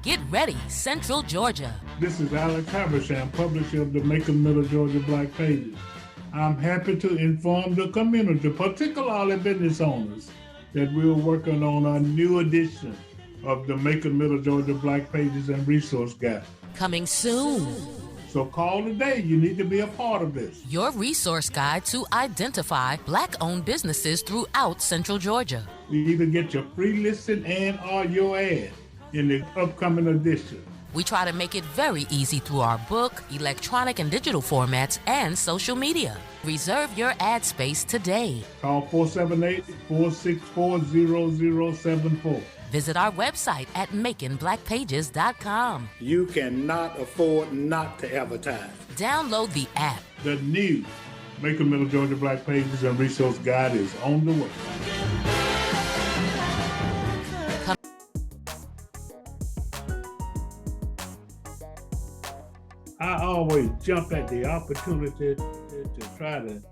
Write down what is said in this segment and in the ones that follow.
Get ready, Central Georgia. This is Alex Habersham, publisher of the Macon Middle Georgia Black Pages. I'm happy to inform the community, particularly business owners, that we're working on a new edition of the Macon Middle Georgia Black Pages and Resource Guide. Coming soon. So call today. You need to be a part of this. Your resource guide to identify Black-owned businesses throughout Central Georgia. You either get your free listing and or your ad in the upcoming edition. We try to make it very easy through our book, electronic and digital formats, and social media. Reserve your ad space today. Call 478-464-0074. Visit our website at maconblackpages.com. You cannot afford not to advertise. Download the app. The new Macon Middle Georgia Black Pages and Resource Guide is on the way. I always jump at the opportunity to try to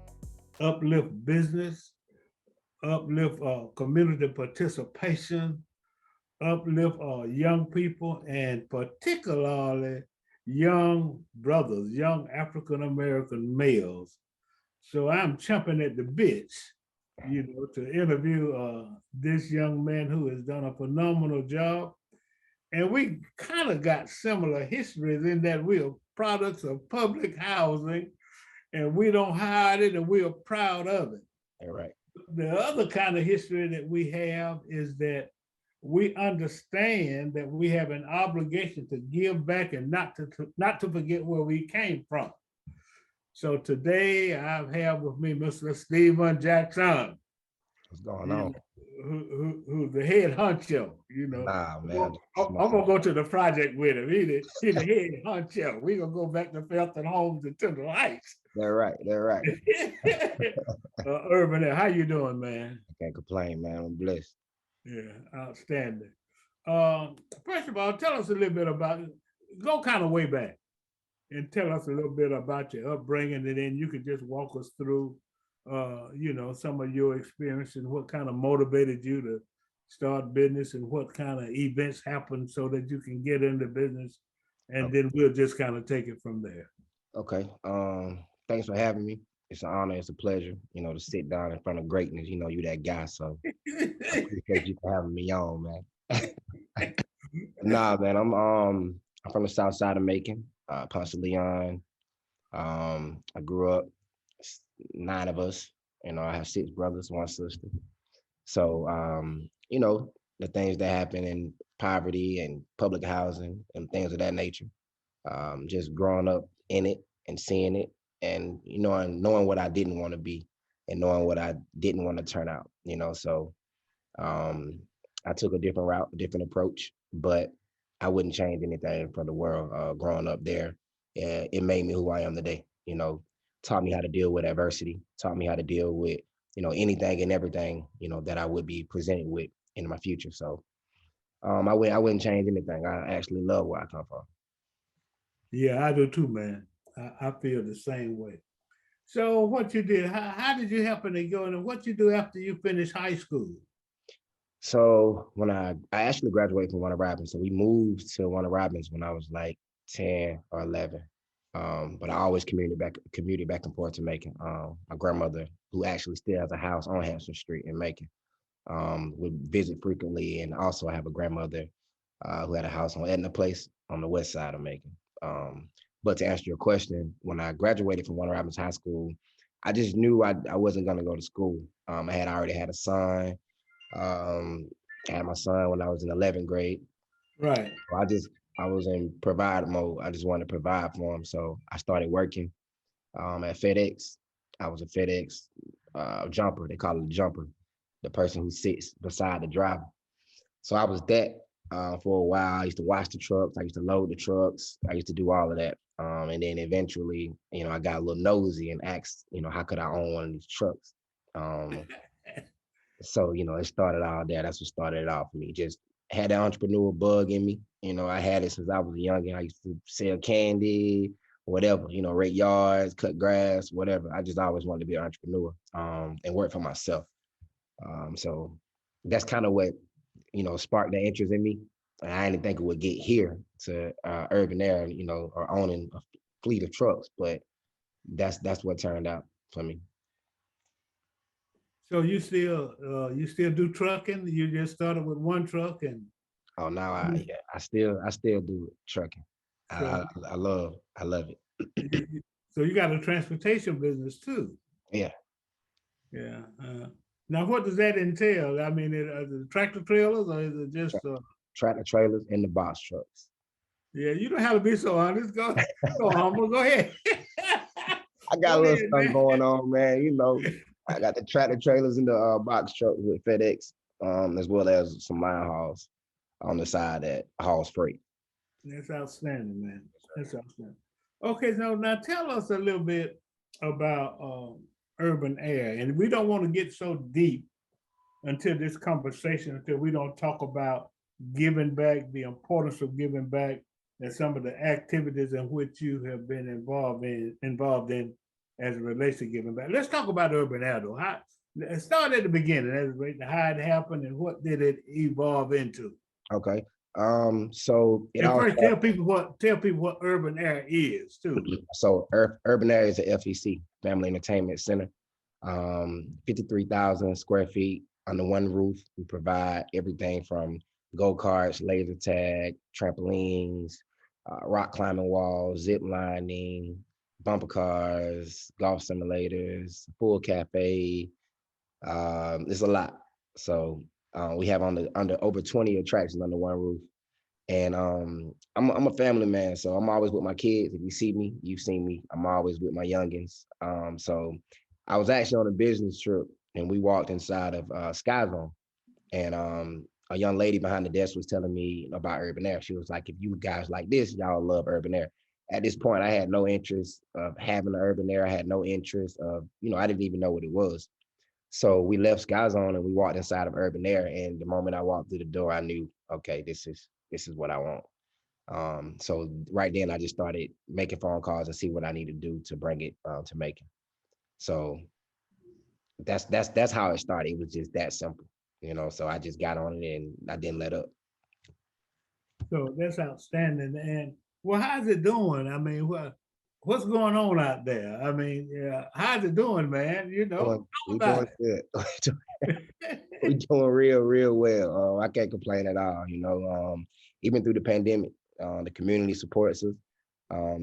uplift business, uplift community participation, uplift young people, and particularly young brothers, young African-American males. So I'm chomping at the bit, to interview this young man who has done a phenomenal job. And we kind of got similar histories in that we are products of public housing, and we don't hide it, and we are proud of it. All right. The other kind of history that we have is that we understand that we have an obligation to give back and not to forget where we came from. So today I have with me Mr. Stephen Jackson. What's going on? Who's the head honcho, Nah, man. I'm gonna go to the project with him. He's the head honcho. We're gonna go back to Felton Homes and Timber Heights. They're right. Urban, how you doing, man? I can't complain, man. I'm blessed. Yeah, outstanding. First of all, tell us a little bit about it. Go kind of way back and tell us a little bit about your upbringing, and then you can just walk us through some of your experience and what kind of motivated you to start business and what kind of events happened so that you can get into business, and then we'll just kind of take it from there. Okay. Thanks for having me. It's an honor. It's a pleasure, to sit down in front of greatness. You that guy. So I appreciate you for having me on, man. Nah, man. I'm from the south side of Macon, Ponce de Leon. I grew up, 9 of us. I have 6 brothers, 1 sister. So, the things that happen in poverty and public housing and things of that nature. Just growing up in it and seeing it, and knowing what I didn't want to be and knowing what I didn't want to turn out. So I took a different route, a different approach, but I wouldn't change anything for the world. Growing up there, it made me who I am today. Taught me how to deal with adversity, taught me how to deal with, anything and everything, that I would be presented with in my future. So I wouldn't change anything. I actually love where I come from. Yeah, I do too, man. I feel the same way. So what you did, how did you happen to go, and what you do after you finish high school? So when I actually graduated from Warner Robins, so we moved to Warner Robins when I was like 10 or 11. But I always commuted back and forth to Macon. My grandmother, who actually still has a house on Hampton Street in Macon, would visit frequently. And also I have a grandmother who had a house on Edna Place on the west side of Macon. But to answer your question, when I graduated from Warner Robins High School, I just knew I wasn't going to go to school. I had already had a son. I had my son when I was in 11th grade. Right. So I was in provide mode. I just wanted to provide for him. So I started working at FedEx. I was a FedEx jumper. They call it a jumper, the person who sits beside the driver. So I was that for a while. I used to wash the trucks. I used to load the trucks. I used to do all of that. And then eventually, I got a little nosy and asked, how could I own one of these trucks? So, it started all there. That's what started it off for me. Just had the entrepreneur bug in me. I had it since I was young, and I used to sell candy, whatever, rake yards, cut grass, whatever. I just always wanted to be an entrepreneur and work for myself. So that's kind of what, sparked the interest in me. And I didn't think it would get here to urban air, you know, or owning a fleet of trucks, but that's what turned out for me. So you still do trucking? You just started with one truck and Oh, now you- yeah, I still do trucking. so I love it. so you got a transportation business too. Yeah, Yeah. Now, what does that entail? I mean, are the tractor trailers or is it just? tra- tractor trailers and the box trucks. Yeah, you don't have to be so honest. Go humble. Go ahead. I got Go a little ahead, stuff man. going on, man. You know, I got the tractor trailers and the box trucks with FedEx, as well as some line hauls on the side that hauls freight. That's outstanding, man. That's outstanding. Okay, so now tell us a little bit about urban air, and we don't want to get so deep until this conversation until we don't talk about giving back, the importance of giving back, and some of the activities in which you have been involved in as it relates to giving back. Let's talk about urban air though. Start at the beginning, how it happened and what did it evolve into. Okay. So it And all first, tell people what urban air is too. so Urban Air is a FEC, Family Entertainment Center. 53,000 square feet under one roof. We provide everything from go-karts, laser tag, trampolines, rock climbing walls, zip lining, bumper cars, golf simulators, full cafe. It's a lot. So we have under over 20 attractions under one roof. And I'm a family man, so I'm always with my kids. If you see me, you've seen me. I'm always with my youngins. So I was actually on a business trip, and we walked inside of Sky Zone, and a young lady behind the desk was telling me about urban air. She was like, "If you guys like this, y'all love urban air." At this point, I had no interest of having the urban air. I had no interest of, I didn't even know what it was. So we left Sky Zone and we walked inside of urban air. And the moment I walked through the door, I knew, okay, this is what I want. So right then I just started making phone calls and see what I need to do to bring it to Macon. So that's how it started. It was just that simple, So I just got on it and I didn't let up. So that's outstanding. And well, how's it doing? I mean, what's going on out there? I mean, yeah, how's it doing, man? Talk We about doing good. We doing real well. I can't complain at all. Even through the pandemic, the community supports us.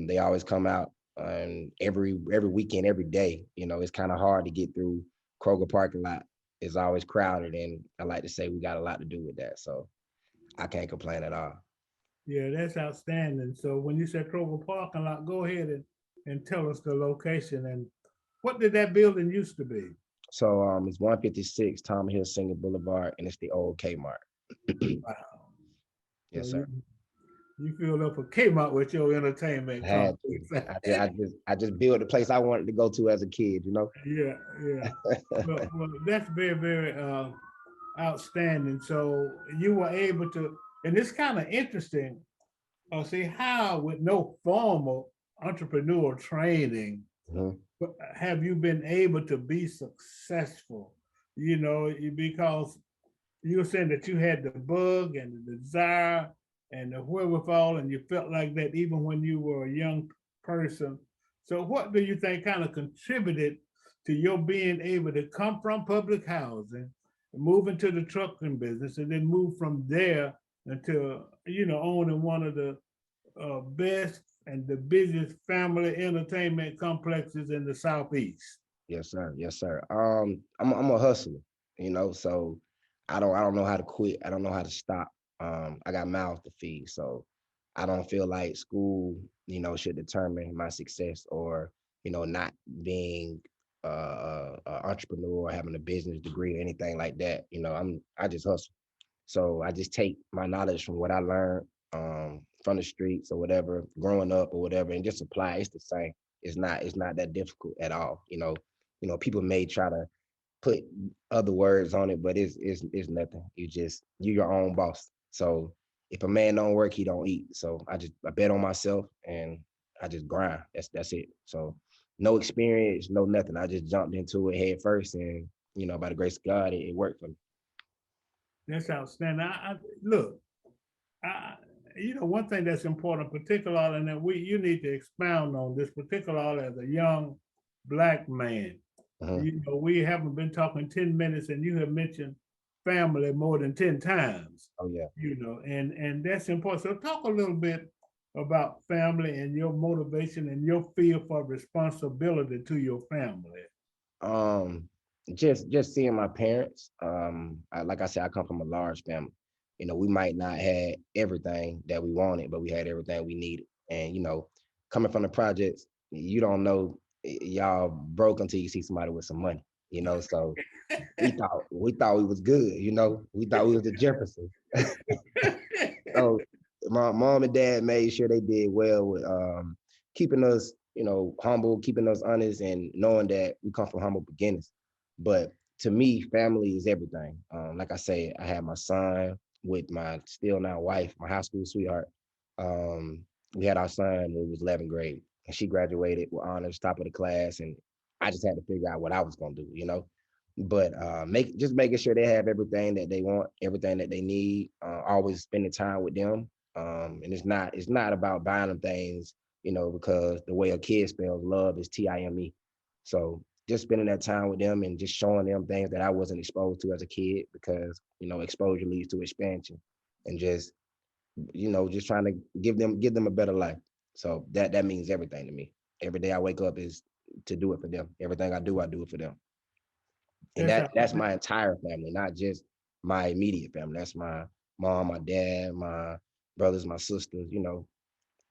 They always come out, and every weekend, every day. It's kind of hard to get through Kroger parking lot. It's always crowded, and I like to say we got a lot to do with that. So I can't complain at all. Yeah, that's outstanding. So when you said Kroger parking lot, go ahead and tell us the location and what did that building used to be? So it's 156 Tom Hill Singer Boulevard, and it's the old Kmart. Wow. Yes, So sir. you filled up a Kmart with your entertainment Had complex. to. I just built the place I wanted to go to as a kid. Yeah. Well, that's very outstanding. So you were able to, and it's kind of interesting. See how with no formal entrepreneurial training, Mhm. have you been able to be successful? Because you were saying that you had the bug and the desire and the wherewithal, and you felt like that even when you were a young person. So, what do you think kind of contributed to your being able to come from public housing, move into the trucking business, and then move from there into owning one of the best and the busiest family entertainment complexes in the Southeast? Yes, sir. Yes, sir. I'm a hustler, so I don't know how to quit. I don't know how to stop. I got mouths to feed, so I don't feel like school, should determine my success or, not being a entrepreneur or having a business degree or anything like that. I just hustle. So I just take my knowledge from what I learned from the streets or whatever, growing up or whatever, and just apply. It's the same. It's not that difficult at all. People may try to put other words on it, but it's nothing. You're your own boss. So if a man don't work, he don't eat. So I bet on myself and I just grind. That's it. So no experience, no nothing. I just jumped into it head first, and by the grace of God, it worked for me. That's outstanding. Look. I, one thing that's important, particularly, and that you need to expound on this, particularly as a young Black man. Mhm. We haven't been talking 10 minutes, and you have mentioned family more than 10 times. Oh yeah. And that's important. So talk a little bit about family and your motivation and your feel for responsibility to your family. Um, just seeing my parents. Like I said, I come from a large family. We might not had everything that we wanted, but we had everything we needed. And coming from the projects, you don't know y'all broke until you see somebody with some money. So we thought we was good. We thought we was the Jeffersons. So my mom and dad made sure they did well with keeping us, humble, keeping us honest, and knowing that we come from humble beginnings. But to me, family is everything. Like I say, I had my son with my still now wife, my high school sweetheart. Um, we had our son when he was 11th grade, and she graduated with honors, top of the class, and I just had to figure out what I was gonna do. But making sure they have everything that they want, everything that they need, always spending time with them. And it's not about buying them things, because the way a kid spells love is Time. So just spending that time with them and just showing them things that I wasn't exposed to as a kid, because exposure leads to expansion, and just trying to give them a better life. So that means everything to me. Every day I wake up is to do it for them. Everything I do it for them. And That's that's my entire family, not just my immediate family. That's my mom, my dad, my brothers, my sisters.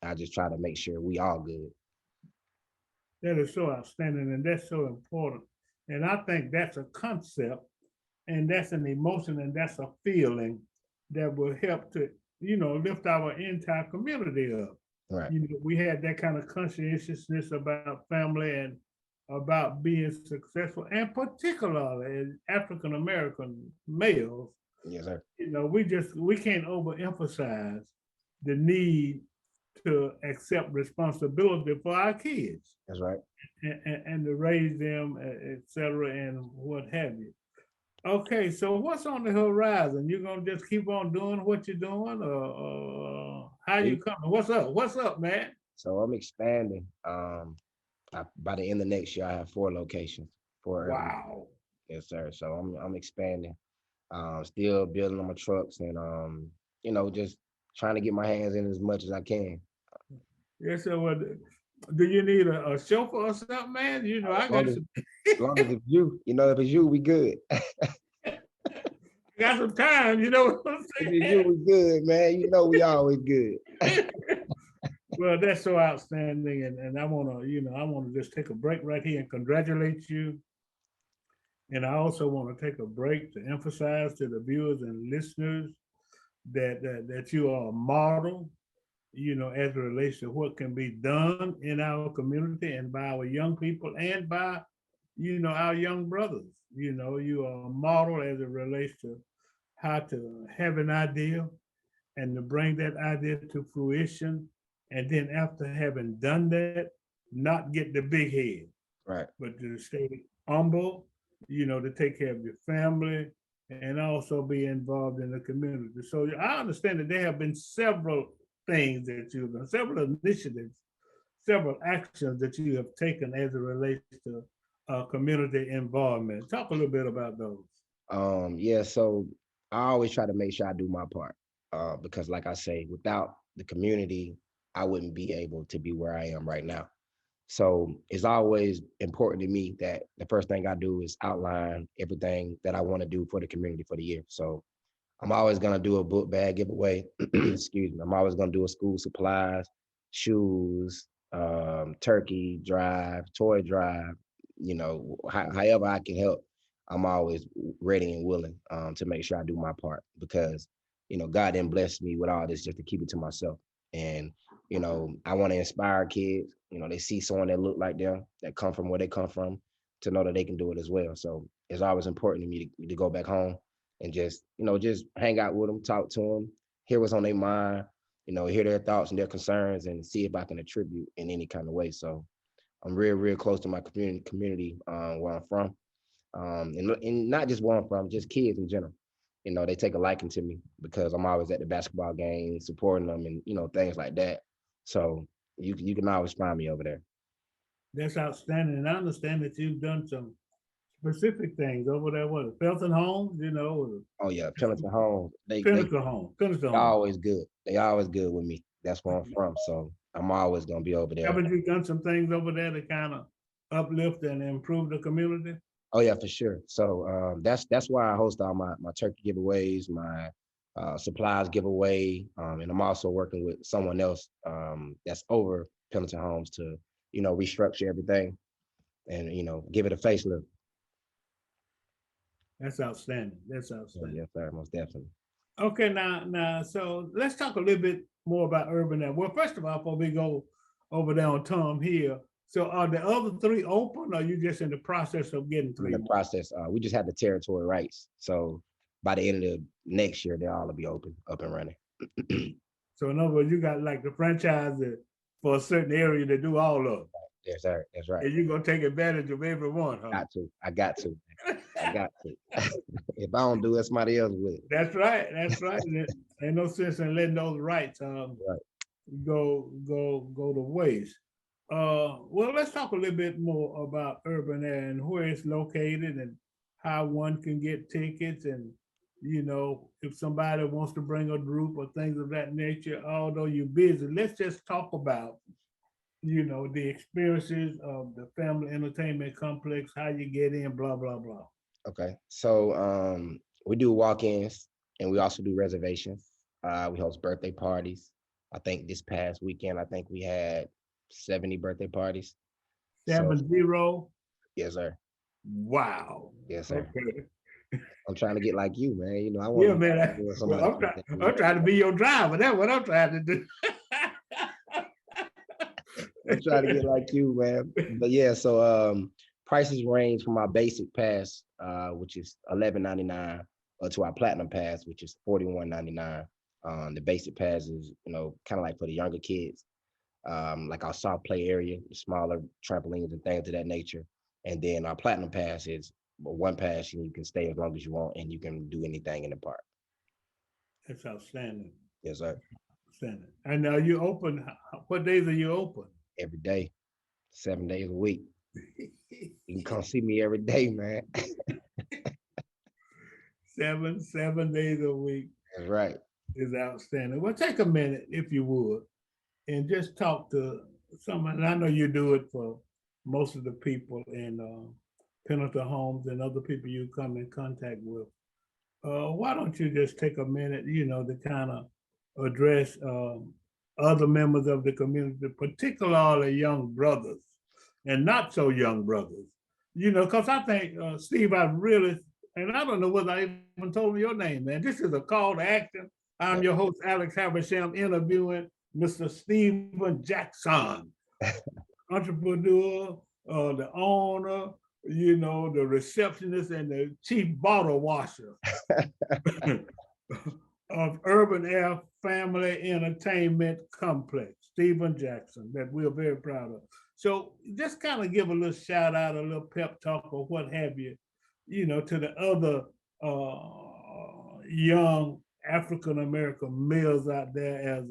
I just try to make sure we all good. that is so outstanding, and that's so important. And I think that's a concept, and that's an emotion, and that's a feeling that will help to, lift our entire community up. Right. We had that kind of conscientiousness about family and about being successful, and particularly as African American males, Yes, sir. we can't overemphasize the need to accept responsibility for our kids That's right. and to raise them, et cetera, and what have you. Okay, so what's on the horizon? You're gonna just keep on doing what you're doing, or how you We coming? What's up? What's up, man? so I'm expanding. By the end of next year, I have 4 locations, 4 urban. Wow. Yes, sir. So I'm expanding. Still building on my trucks, and just trying to get my hands in as much as I can. Yes, so what? Do you need a chauffeur or something, man? I As long got as some, as long as it's you, if it's you, we good. got some time. You know what I'm If it's you, we good, man. We always good. saying? Well, that's so outstanding, and I wanna just take a break right here and congratulate you. And I also want to take a break to emphasize to the viewers and listeners that you are a model, as it relates to what can be done in our community and by our young people and by, our young brothers. You are a model as it relates to how to have an idea and to bring that idea to fruition. And then after having done that, not get the big head, Right. but to stay humble, to take care of your family and also be involved in the community. So I understand that there have been several things that you've done, several initiatives, several actions that you have taken as it relates to community involvement. Talk a little bit about those. Yeah, so I always try to make sure I do my part. Because like I say, without the community, I wouldn't be able to be where I am right now. So it's always important to me that the first thing I do is outline everything that I want to do for the community for the year. So I'm always gonna do a book bag giveaway. Excuse me. I'm always gonna do a school supplies, shoes, turkey drive, toy drive. However I can help, I'm always ready and willing to make sure I do my part, because God didn't bless me with all this just to keep it to myself. And I want to inspire kids. They see someone that look like them, that come from where they come from, to know that they can do it as well. So it's always important to me to go back home and just hang out with them, talk to them, hear what's on their mind, hear their thoughts and their concerns, and see if I can attribute in any kind of way. So I'm real, real close to my community where I'm from, and not just where I'm from, just kids in general. they take a liking to me because I'm always at the basketball games, supporting them and, things like that. So you can always find me over there. That's outstanding. And I understand that you've done some specific things over there. What, Felton Homes, Oh yeah, Pendleton Homes, Pinnacle Home, Pinnacle they Home. always good. They always good with me. That's where I'm from. So I'm always gonna be over there. Haven't you done some things over there to kind of uplift and improve the community? Oh yeah, for sure. So that's why I host all my turkey giveaways, my supplies giveaway, and I'm also working with someone else that's over Pendleton Homes to restructure everything and give it a facelift. That's outstanding. That's So, outstanding. yes, sir, most definitely. Okay, now, so let's talk a little bit more about Urban Air. Well, first of all, before we go over there on Tom Hill, so are the other three open, or are you just in the process of getting In three the more? process, we just have the territory rights. So by the end of the next year, they'll all be open, up and running. So in other words, you got like the franchise for a certain area to do all of them. Yes, sir. That's right. And you're gonna take advantage of every one, huh? Got to. I got to. I got to. If I don't do it, somebody else will. That's right. That's right. Ain't no sense in letting those rights Right. go to waste. Well, let's talk a little bit more about Urban Air and where it's located and how one can get tickets, and if somebody wants to bring a group or things of that nature. Although you're busy, let's just talk about the experiences of the family entertainment complex, how you get in, blah blah blah. Okay. So we do walk-ins and we also do reservations. We host birthday parties. I think this past weekend, I think we had 70 birthday parties. So 70. yes, sir. Wow. Yes, sir. Okay. I'm trying to get like you, man. I want Yeah, man. Well, I'm trying to be your driver. That's what I'm trying to do. I'm trying to get like you, man. But yeah, so prices range from our basic pass, which is $11.99, to our platinum pass, which is $41.99. The basic pass is, kind of like for the younger kids, like our soft play area, the smaller trampolines and things of that nature. And then our platinum pass is one pass, and you can stay as long as you want, and you can do anything in the park. That's outstanding. Yes, sir. Outstanding. And are you open? What days are you open? Every day, 7 days a week. You can come see me every day, man. 7 days a week. That's right. Is outstanding. Well, take a minute, if you would, and just talk to someone. And I know you do it for most of the people in Pendleton Homes and other people you come in contact with. Why don't you just take a minute, to kind of address other members of the community, particularly young brothers and not so young brothers, because I think, Steve, and I don't know whether I even told him your name, man. This is a call to action. I'm your host, Alex Habersham, interviewing Mr. Stephen Jackson, entrepreneur, the owner, the receptionist and the chief bottle washer of Urban Air Family Entertainment Complex, Stephen Jackson, that we're very proud of. So just kind of give a little shout out, a little pep talk or what have you, to the other young African-American males out there as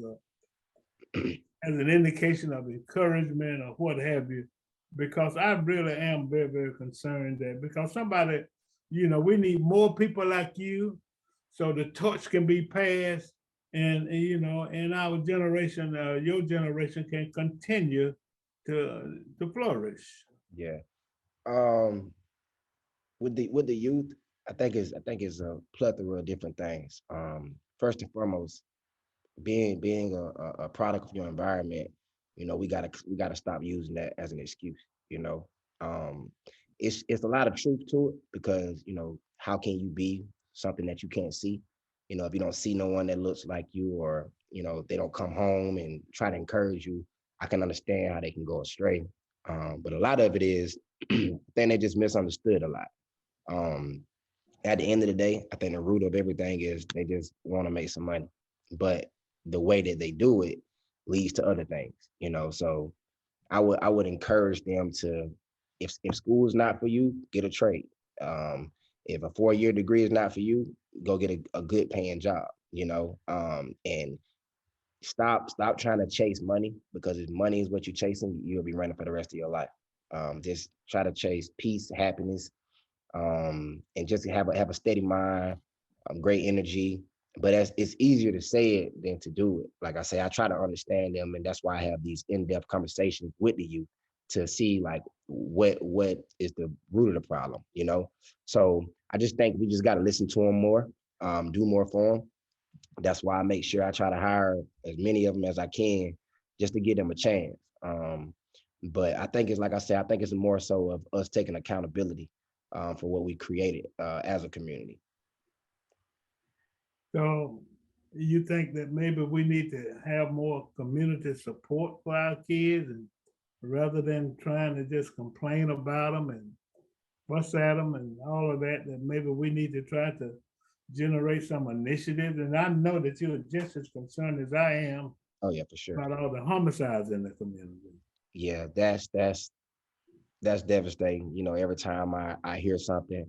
an indication of encouragement or what have you, because I really am very, very concerned that because somebody, we need more people like you so the torch can be passed and our generation, your generation can continue to flourish. Yeah. With the youth, I think it's a plethora of different things. First and foremost, being a product of your environment, we gotta stop using that as an excuse. It's a lot of truth to it because how can you be something that you can't see? If you don't see no one that looks like you, or they don't come home and try to encourage you, I can understand how they can go astray. But a lot of it is, I think they just misunderstood a lot. At the end of the day, I think the root of everything is they just want to make some money, but the way that they do it leads to other things, So I would encourage them to, if school is not for you, get a trade. If a 4-year degree is not for you, go get a good paying job, and stop trying to chase money, because if money is what you're chasing, you'll be running for the rest of your life. Just try to chase peace, happiness, and just have a steady mind, great energy. But it's easier to say it than to do it. Like I say, I try to understand them, and that's why I have these in-depth conversations with the youth to see like what is the root of the problem. So I just think we just got to listen to them more, do more for them. That's why I make sure I try to hire as many of them as I can, just to give them a chance. But I think it's like I said, I think it's more so of us taking accountability for what we created as a community. So you think that maybe we need to have more community support for our kids, and rather than trying to just complain about them and fuss at them and all of that, that maybe we need to try to generate some initiatives. And I know that you're just as concerned as I am Oh yeah, for sure. about all the homicides in the community. Yeah, that's devastating. Every time I hear something,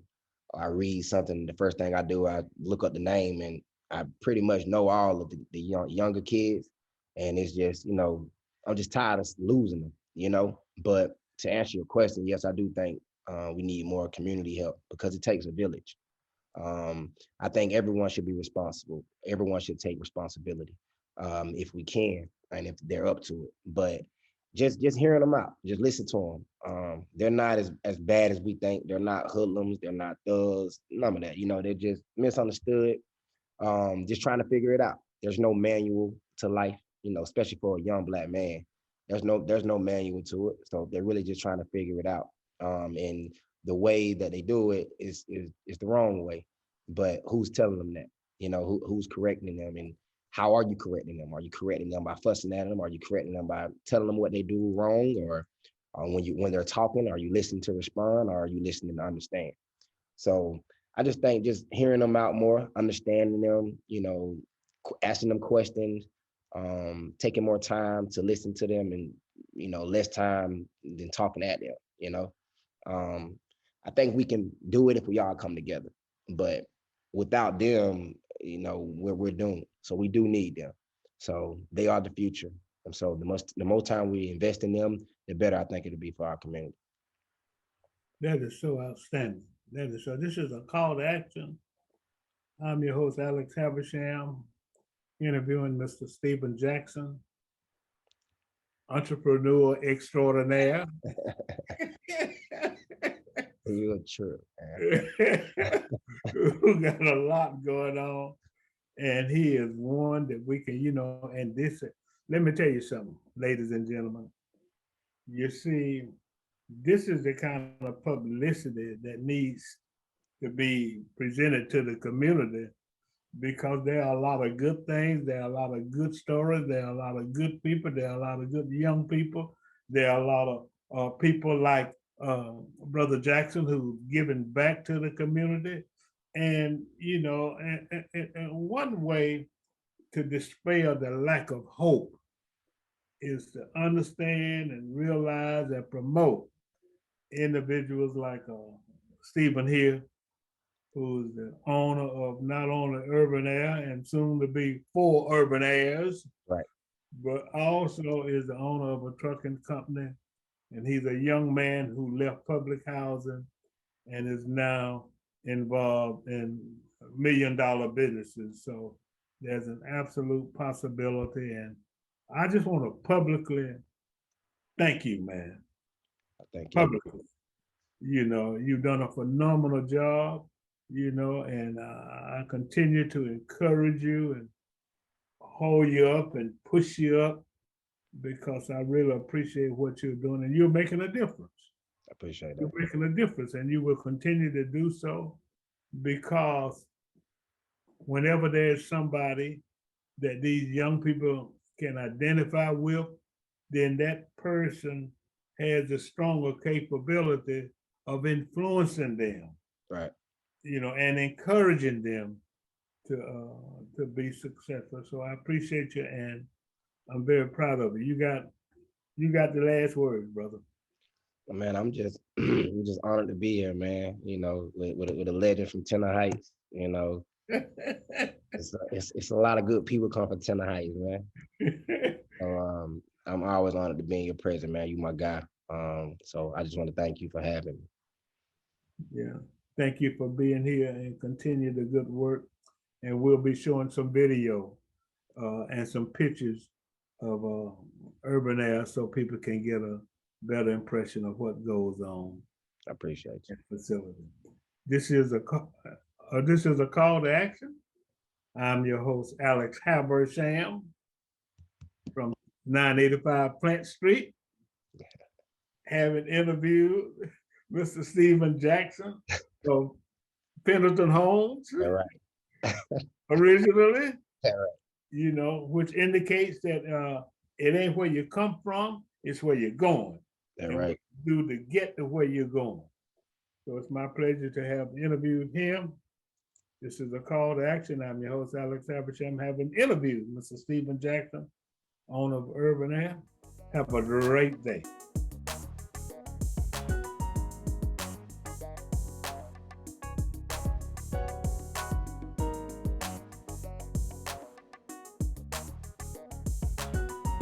or I read something, the first thing I do, I look up the name, and I pretty much know all of the younger kids. And it's just, I'm just tired of losing them. But to answer your question, yes, I do think we need more community help, because it takes a village. I think everyone should be responsible. Everyone should take responsibility, if we can, and if they're up to it. But just hearing them out, just listen to them. They're not as bad as we think. They're not hoodlums. They're not thugs. None of that. They're just misunderstood. Just trying to figure it out. There's no manual to life. Especially for a young Black man. There's no manual to it. So they're really just trying to figure it out. And the way that they do it is the wrong way. But who's telling them that? Who's correcting them, and how are you correcting them? Are you correcting them by fussing at them? Are you correcting them by telling them what they do wrong? Or when they're talking, are you listening to respond, or are you listening to understand? So I just think just hearing them out more, understanding them, asking them questions, taking more time to listen to them, and less time than talking at them. um, I think we can do it if we all come together, but without them, we're doomed. So we do need them. So they are the future. And so the more time we invest in them, the better I think it'll be for our community. That is so outstanding. That is so. This is a call to action. I'm your host, Alex Habersham, interviewing Mr. Stephen Jackson, entrepreneur extraordinaire. You're true, man. Who got a lot going on. And he is one that we can, and this, let me tell you something, ladies and gentlemen. You see, this is the kind of publicity that needs to be presented to the community, because there are a lot of good things, there are a lot of good stories, there are a lot of good people, there are a lot of good young people, there are a lot of people like Brother Jackson who's giving back to the community. And, and one way to dispel the lack of hope is to understand and realize and promote individuals like Stephen here, who's the owner of not only Urban Air and soon to be 4 Urban Airs, Right. but also is the owner of a trucking company. And he's a young man who left public housing and is now involved in $1 million businesses. So there's an absolute possibility. And I just want to publicly thank you, man. Thank you. Publicly. You've done a phenomenal job, and I continue to encourage you and hold you up and push you up, because I really appreciate what you're doing, and you're making a difference. I appreciate that. You're making a difference, and you will continue to do so, because whenever there's somebody that these young people can identify with, then that person has a stronger capability of influencing them, Right. And encouraging them to be successful. So I appreciate you, and I'm very proud of you. You got the last word, brother. Man, I'm just I'm just honored to be here, man. You know, with a legend from Tender Heights. You know, it's a lot of good people come from Tender Heights, man. So I'm always honored to be in your presence, man. You my guy. So I just want to thank you for having me. Yeah. Thank you for being here and continue the good work. And we'll be showing some video and some pictures of Urban Air so people can get a better impression of what goes on I appreciate you. in the facility. This is a call to action. I'm your host, Alex Habersham from 985 Plant Street. Having interviewed Mr. Stephen Jackson from Pendleton Homes. All right. Originally. All right. You know, which indicates that it ain't where you come from, it's where you're going. All right. Do to get to where you're going. So it's my pleasure to have interviewed him. This is a call to action. I'm your host, Alex Habersham, having interviewed Mr. Stephen Jackson, owner of Urban Air. Have a great day.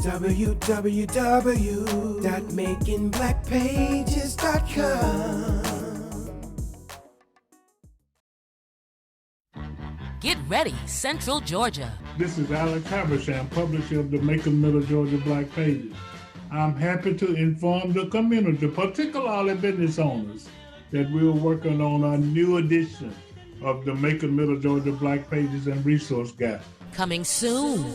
www.makingblackpages.com. Get ready, Central Georgia. This is Alex Habersham, publisher of the Macon Middle Georgia Black Pages. I'm happy to inform the community, particularly business owners, that we're working on a new edition of the Macon Middle Georgia Black Pages and Resource Guide. Coming soon.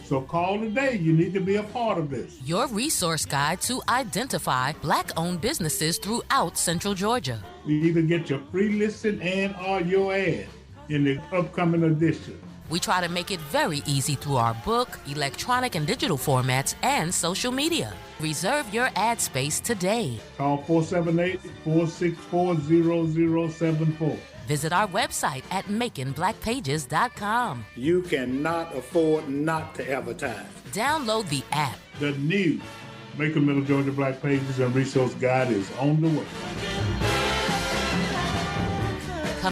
So call today. You need to be a part of this. Your resource guide to identify Black-owned businesses throughout Central Georgia. You either get your free listing and or your ad in the upcoming edition. We try to make it very easy through our book, electronic and digital formats, and social media. Reserve your ad space today. Call 478-464-0074. Visit our website at makingblackpages.com. You cannot afford not to advertise. Download the app. The new Macon Middle Georgia Black Pages and Resource Guide is on the way.